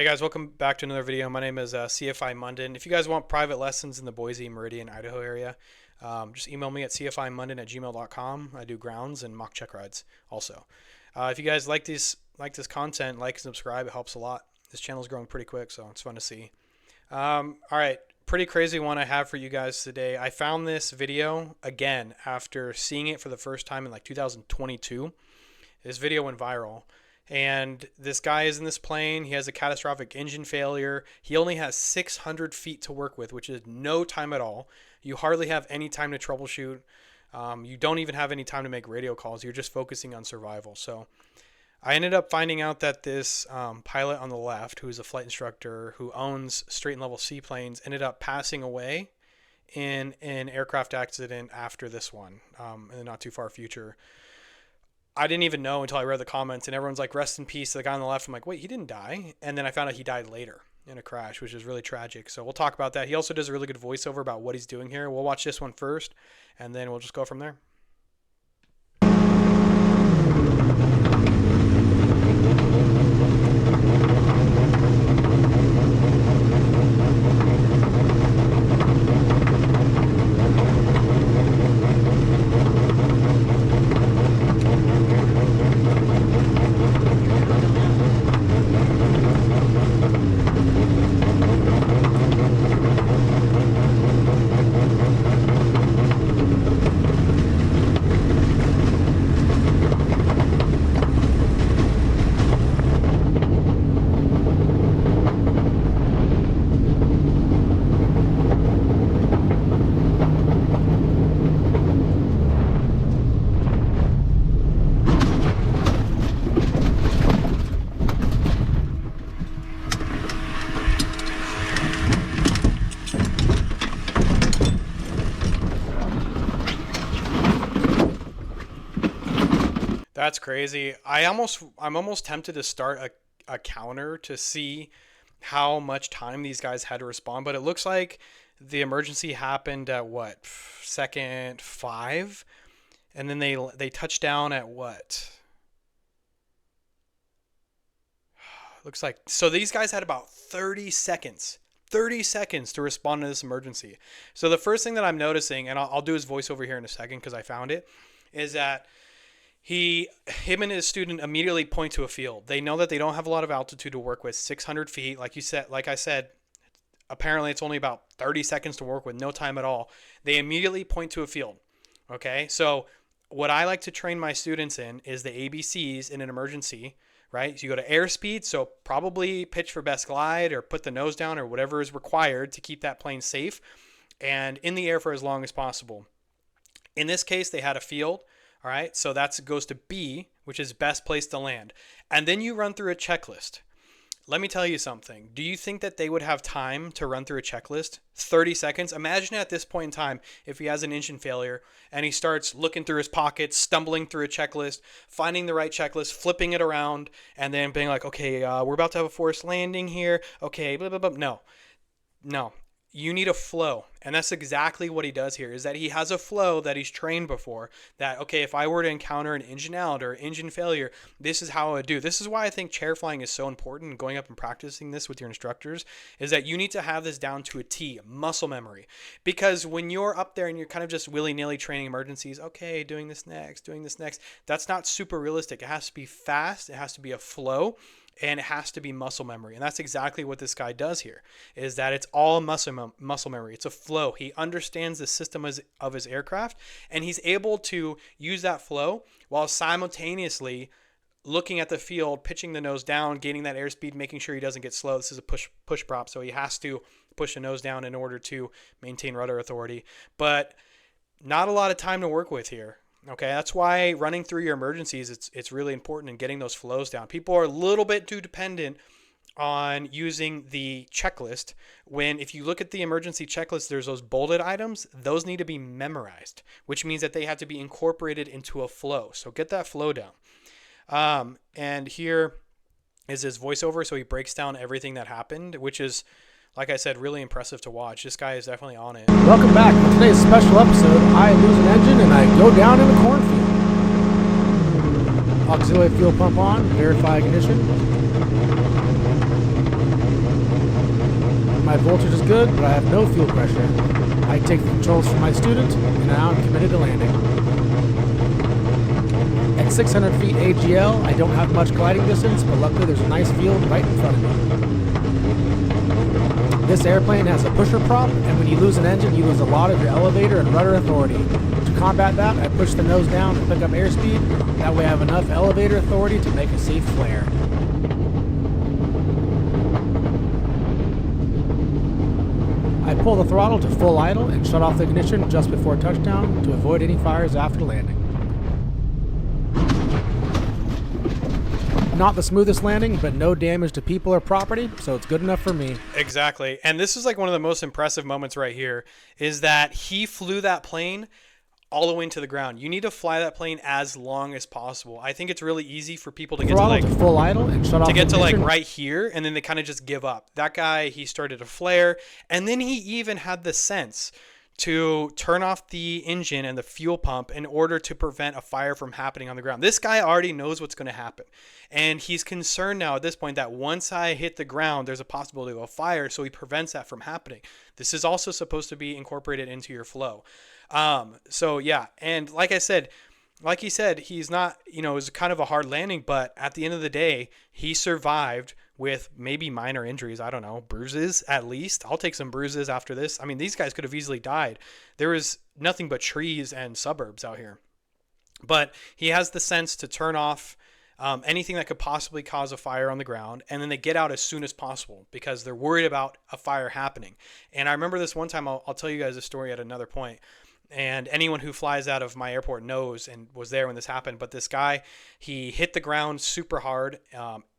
Hey guys, welcome back to another video. My name is CFI Munden. If you guys want private lessons in the Boise, Meridian, Idaho area, just email me at cfimunden@gmail.com. I do grounds and mock check rides also. If you guys like this content, like and subscribe. It helps a lot. This channel is growing pretty quick, so it's fun to see. All right, pretty crazy one I have for you guys today. I found this video again after seeing it for the first time in like 2022. This video went viral. And this guy is in this plane. He has a catastrophic engine failure. He only has 600 feet to work with, which is no time at all. You hardly have any time to troubleshoot. You don't even have any time to make radio calls. You're just focusing on survival. So I ended up finding out that this pilot on the left, who is a flight instructor who owns straight and level seaplanes, ended up passing away in an aircraft accident after this one in the not too far future. I didn't even know until I read the comments, and everyone's like, rest in peace to the guy on the left. I'm like, wait, he didn't die. And then I found out he died later in a crash, which is really tragic. So we'll talk about that. He also does a really good voiceover about what he's doing here. We'll watch this one first, and then we'll just go from there. That's crazy. I'm almost tempted to start a counter to see how much time these guys had to respond, but it looks like the emergency happened at what, second 5, and then they touched down at what? Looks like, so these guys had about 30 seconds to respond to this emergency. So the first thing that I'm noticing, and I'll do his voiceover here in a second because I found it, is that him and his student immediately point to a field. They know that they don't have a lot of altitude to work with, 600 feet. Like I said, apparently it's only about 30 seconds to work with, no time at all. They immediately point to a field. Okay, so what I like to train my students in is the ABCs in an emergency, right? So you go to airspeed, so probably pitch for best glide or put the nose down or whatever is required to keep that plane safe and in the air for as long as possible. In this case, they had a field. All right, so that goes to B, which is best place to land. And then you run through a checklist. Let me tell you something. Do you think that they would have time to run through a checklist? 30 seconds? Imagine at this point in time, if he has an engine failure and he starts looking through his pockets, stumbling through a checklist, finding the right checklist, flipping it around, and then being like, okay, we're about to have a forced landing here. Okay, blah, blah, blah. No. You need a flow. And that's exactly what he does here, is that he has a flow that he's trained before that, okay, if I were to encounter an engine out or engine failure, this is how I would do. This is why I think chair flying is so important, and going up and practicing this with your instructors, is that you need to have this down to a T, muscle memory. Because when you're up there and you're kind of just willy-nilly training emergencies, okay, doing this next, that's not super realistic. It has to be fast. It has to be a flow. And it has to be muscle memory. And that's exactly what this guy does here, is that it's all muscle memory. It's a flow. He understands the system of his aircraft, and he's able to use that flow while simultaneously looking at the field, pitching the nose down, gaining that airspeed, making sure he doesn't get slow. This is a push prop, so he has to push the nose down in order to maintain rudder authority. But not a lot of time to work with here. Okay, that's why running through your emergencies, it's really important in getting those flows down. People are a little bit too dependent on using the checklist when, if you look at the emergency checklist, there's those bolded items. Those need to be memorized, which means that they have to be incorporated into a flow. So get that flow down. And here is his voiceover. So he breaks down everything that happened, which is, like I said, really impressive to watch. This guy is definitely on it. Welcome back. For today's special episode, I lose an engine and I go down in the cornfield. Auxiliary fuel pump on, verify ignition. my voltage is good, but I have no fuel pressure. I take the controls from my student, and now I'm committed to landing. At 600 feet AGL, I don't have much gliding distance, but luckily there's a nice field right in front of me. This airplane has a pusher prop, and when you lose an engine, you lose a lot of your elevator and rudder authority. To combat that, I push the nose down to pick up airspeed. That way I have enough elevator authority to make a safe flare. I pull the throttle to full idle and shut off the ignition just before touchdown to avoid any fires after landing. Not the smoothest landing, but no damage to people or property, so it's good enough for me. Exactly. And this is like one of the most impressive moments right here, is that he flew that plane all the way into the ground. You need to fly that plane as long as possible. I think it's really easy for people to get to like full idle and shut off to get the to like ignition. right here, and then they kind of just give up. That guy, he started to flare, and then he even had the sense to turn off the engine and the fuel pump in order to prevent a fire from happening on the ground. This guy already knows what's going to happen. And he's concerned now at this point that once I hit the ground, there's a possibility of a fire, so he prevents that from happening. This is also supposed to be incorporated into your flow. So yeah, and like he said, he's not, it was kind of a hard landing, but at the end of the day, he survived with maybe minor injuries. I don't know, bruises at least. I'll take some bruises after this. I mean, these guys could have easily died. There was nothing but trees and suburbs out here. But he has the sense to turn off anything that could possibly cause a fire on the ground, and then they get out as soon as possible because they're worried about a fire happening. And I remember this one time, I'll tell you guys a story at another point. And anyone who flies out of my airport knows and was there when this happened. But this guy, he hit the ground super hard.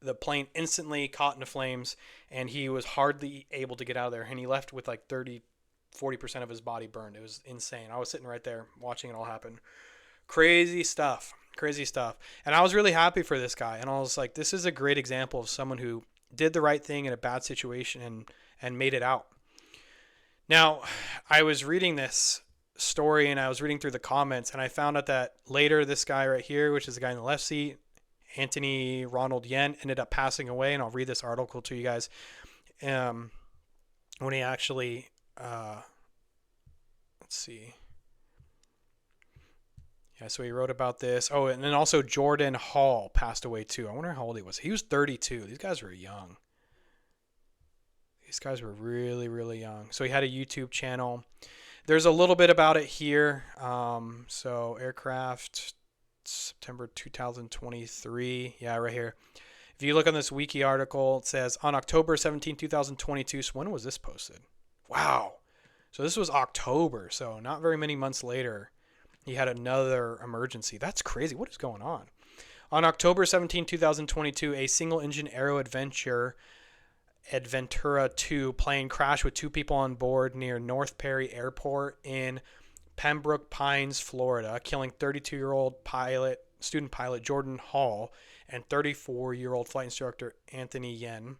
The plane instantly caught into flames, and he was hardly able to get out of there. And he left with like 40% of his body burned. It was insane. I was sitting right there watching it all happen. Crazy stuff. And I was really happy for this guy. And I was like, this is a great example of someone who did the right thing in a bad situation and made it out. Now, I was reading this story and I was reading through the comments, and I found out that later this guy right here, which is the guy in the left seat, Antony Ronald Yen, ended up passing away. And I'll read this article to you guys. When he actually, let's see. Yeah, so he wrote about this. Oh, and then also Jordan Hall passed away too. I wonder how old he was. He was 32. These guys were young. These guys were really, really young. So he had a YouTube channel. There's a little bit about it here. So aircraft, September 2023. Yeah, right here. If you look on this wiki article, it says on October 17, 2022. So when was this posted? Wow. So this was October. So not very many months later, he had another emergency. That's crazy. What is going on? On October 17, 2022, a single-engine Aero Adventura 2 plane crashed with 2 people on board near North Perry Airport in Pembroke Pines, Florida, killing 32-year-old student pilot Jordan Hall and 34-year-old flight instructor Antony Yen.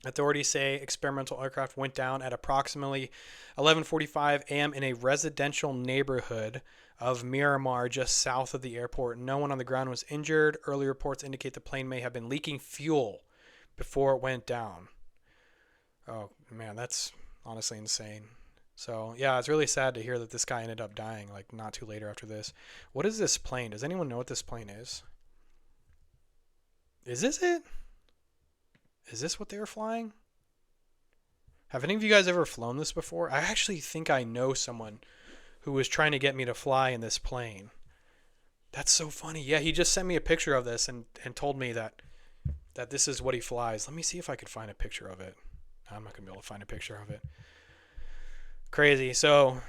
Authorities say experimental aircraft went down at approximately 11:45 a.m. in a residential neighborhood of Miramar, just south of the airport. No one on the ground was injured. Early reports indicate the plane may have been leaking fuel before it went down. Oh, man, that's honestly insane. So, yeah, it's really sad to hear that this guy ended up dying, like, not too later after this. What is this plane? Does anyone know what this plane is? Is this it? Is this what they were flying? Have any of you guys ever flown this before? I actually think I know someone who was trying to get me to fly in this plane. That's so funny. Yeah, he just sent me a picture of this and told me that this is what he flies. Let me see if I could find a picture of it. I'm not going to be able to find a picture of it. Crazy. So,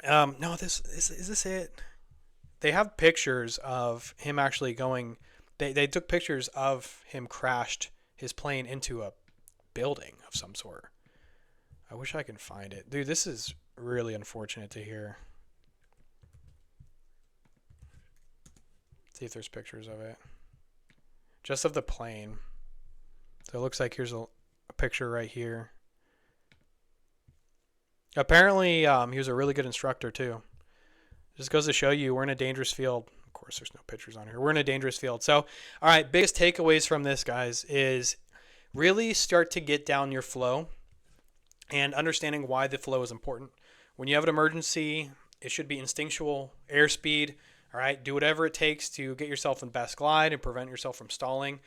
no, is this it? They have pictures of him actually going. They took pictures of him crashed his plane into a building of some sort. I wish I could find it. Dude, this is really unfortunate to hear. See if there's pictures of it. Just of the plane. So it looks like here's a picture right here. Apparently, he was a really good instructor too. Just goes to show you we're in a dangerous field. Of course, there's no pictures on here. We're in a dangerous field. So, all right, biggest takeaways from this, guys, is really start to get down your flow and understanding why the flow is important. When you have an emergency, it should be instinctual, airspeed. All right, do whatever it takes to get yourself in best glide and prevent yourself from stalling.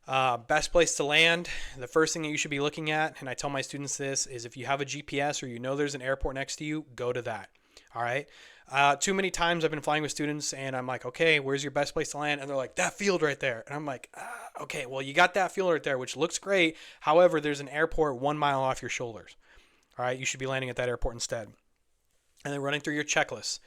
Best place to land, the first thing that you should be looking at, and I tell my students this, is if you have a GPS or you know there's an airport next to you, go to that. All right. Too many times I've been flying with students and I'm like, okay, where's your best place to land? And they're like, that field right there. And I'm like, okay, well, you got that field right there, which looks great. However, there's an airport 1 mile off your shoulders. All right. You should be landing at that airport instead. And then running through your checklist.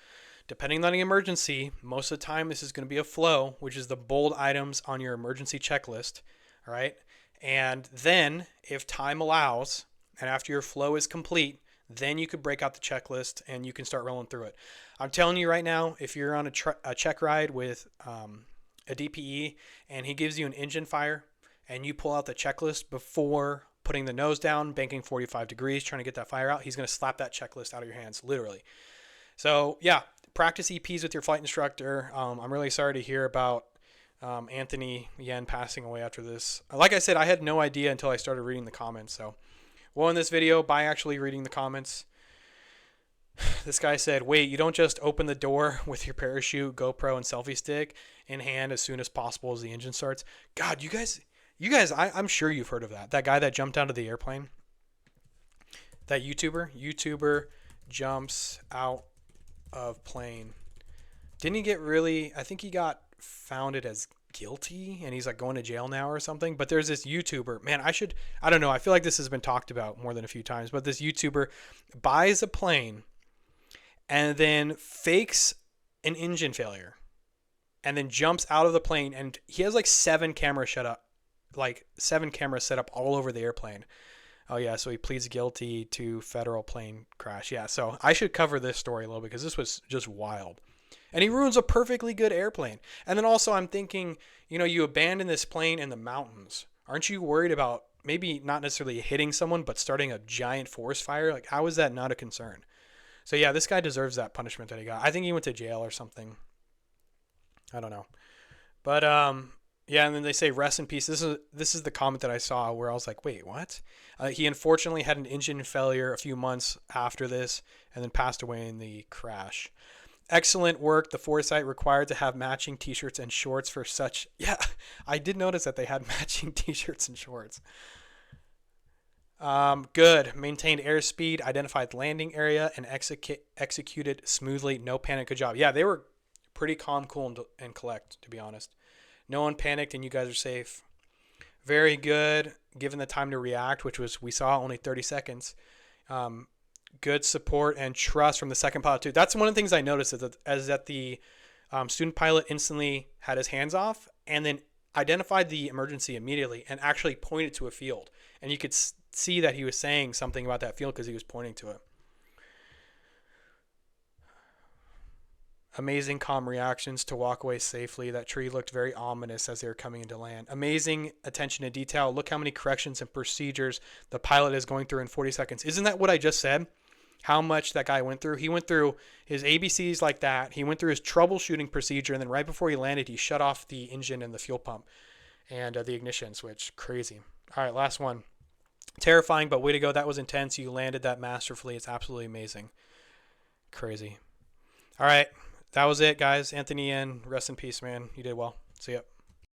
Depending on the emergency, most of the time this is going to be a flow, which is the bold items on your emergency checklist. All right. And then if time allows, and after your flow is complete, then you could break out the checklist and you can start rolling through it. I'm telling you right now, if you're on a check ride with a DPE and he gives you an engine fire and you pull out the checklist before putting the nose down, banking 45 degrees, trying to get that fire out, he's going to slap that checklist out of your hands, literally. So yeah, practice EPs with your flight instructor. I'm really sorry to hear about Antony Yen passing away after this. Like I said, I had no idea until I started reading the comments. So, well, in this video, by actually reading the comments, this guy said, wait, you don't just open the door with your parachute, GoPro, and selfie stick in hand as soon as possible as the engine starts. God, you guys, I'm sure you've heard of that. That guy that jumped out of the airplane. That YouTuber jumps out of plane. Didn't he get really, I think he got founded as guilty and he's like going to jail now or something. But there's this YouTuber, man, I don't know. I feel like this has been talked about more than a few times, but this YouTuber buys a plane and then fakes an engine failure and then jumps out of the plane. And he has like 7 cameras set up all over the airplane. Oh yeah. So he pleads guilty to federal plane crash. Yeah. So I should cover this story a little bit because this was just wild. And he ruins a perfectly good airplane. And then also I'm thinking, you abandon this plane in the mountains. Aren't you worried about maybe not necessarily hitting someone, but starting a giant forest fire? Like, how is that not a concern? So yeah, this guy deserves that punishment that he got. I think he went to jail or something. I don't know. But yeah, and then they say rest in peace. This is the comment that I saw where I was like, wait, what? He unfortunately had an engine failure a few months after this and then passed away in the crash. Excellent work. The foresight required to have matching t-shirts and shorts for such. Yeah, I did notice that they had matching t-shirts and shorts. Good. Maintained airspeed, identified landing area, and executed smoothly. No panic. Good job. Yeah, they were pretty calm, cool, and collect, to be honest. No one panicked, and you guys are safe. Very good. Given the time to react, which was, we saw, only 30 seconds. Good support and trust from the second pilot too. That's one of the things I noticed is that the student pilot instantly had his hands off and then identified the emergency immediately and actually pointed to a field. And you could see that he was saying something about that field because he was pointing to it. Amazing calm reactions to walk away safely. That tree looked very ominous as they were coming into land. Amazing attention to detail. Look how many corrections and procedures the pilot is going through in 40 seconds. Isn't that what I just said? How much that guy went through. He went through his ABCs like that. He went through his troubleshooting procedure, and then right before he landed, he shut off the engine and the fuel pump and the ignition switch. Crazy. All right, last one. Terrifying, but way to go. That was intense. You landed that masterfully. It's absolutely amazing. Crazy. All right, that was it, guys. Antony Yen, rest in peace, man. You did well. See ya.